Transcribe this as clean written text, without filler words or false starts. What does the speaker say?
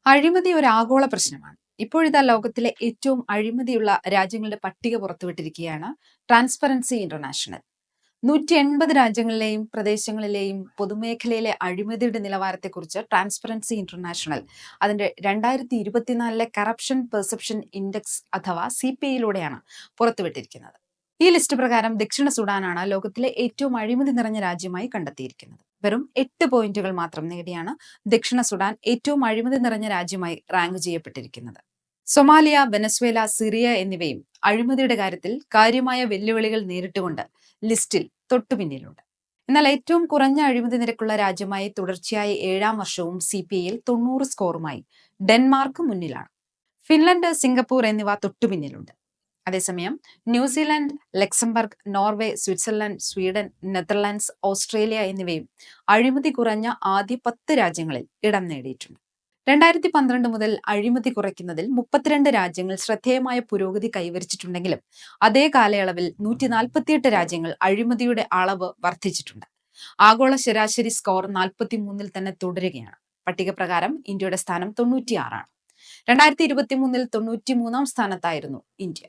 അഴിമതി ഒരു ആഗോള പ്രശ്നമാണ്. ഇപ്പോഴിതാ ലോകത്തിലെ ഏറ്റവും അഴിമതിയുള്ള രാജ്യങ്ങളുടെ പട്ടിക പുറത്തുവിട്ടിരിക്കുകയാണ് ട്രാൻസ്പെറൻസി ഇന്റർനാഷണൽ. 180 രാജ്യങ്ങളിലെയും പ്രദേശങ്ങളിലെയും പൊതുമേഖലയിലെ അഴിമതിയുടെ നിലവാരത്തെക്കുറിച്ച് ട്രാൻസ്പെറൻസി ഇന്റർനാഷണൽ അതിന്റെ 2024 കറപ്ഷൻ പെർസെപ്ഷൻ ഇൻഡെക്സ് അഥവാ CPI പുറത്തുവിട്ടിരിക്കുന്നത്. ഈ ലിസ്റ്റ് പ്രകാരം ദക്ഷിണ സുഡാനാണ് ലോകത്തിലെ ഏറ്റവും അഴിമതി നിറഞ്ഞ രാജ്യമായി കണ്ടെത്തിയിരിക്കുന്നത്. വെറും 8 പോയിന്റുകൾ മാത്രം നേടിയാണ് ദക്ഷിണ സുഡാൻ ഏറ്റവും അഴിമതി നിറഞ്ഞ രാജ്യമായി റാങ്ക് ചെയ്യപ്പെട്ടിരിക്കുന്നത്. സൊമാലിയ, വെനസ്വേല, സിറിയ എന്നിവയും അഴിമതിയുടെ കാര്യത്തിൽ കാര്യമായ വെല്ലുവിളികൾ നേരിട്ടുകൊണ്ട് ലിസ്റ്റിൽ തൊട്ടുപിന്നിലുണ്ട്. എന്നാൽ ഏറ്റവും കുറഞ്ഞ അഴിമതി നിരക്കുള്ള രാജ്യമായി തുടർച്ചയായി 7ാം വർഷവും CPIയിൽ 90 സ്കോറുമായി ഡെൻമാർക്ക് മുന്നിലാണ്. ഫിൻലൻഡ്, സിംഗപ്പൂർ എന്നിവ തൊട്ടുപിന്നിലുണ്ട്. അതേസമയം New Zealand, Luxembourg, Norway, Switzerland, Sweden, Netherlands, Australia എന്നിവയും അഴിമതി കുറഞ്ഞ ആദ്യ 10 രാജ്യങ്ങളിൽ ഇടം നേടിയിട്ടുണ്ട്. 2012 മുതൽ അഴിമതി കുറയ്ക്കുന്നതിൽ 32 രാജ്യങ്ങൾ ശ്രദ്ധേയമായ പുരോഗതി കൈവരിച്ചിട്ടുണ്ടെങ്കിലും അതേ കാലയളവിൽ 148 രാജ്യങ്ങൾ അഴിമതിയുടെ അളവ് വർദ്ധിച്ചിട്ടുണ്ട്. ആഗോള ശരാശരി സ്കോർ 43ൽ തന്നെ തുടരുകയാണ്. പട്ടിക പ്രകാരം ഇന്ത്യയുടെ സ്ഥാനം 96 ആണ്. 2023 93ാം സ്ഥാനത്തായിരുന്നു ഇന്ത്യ.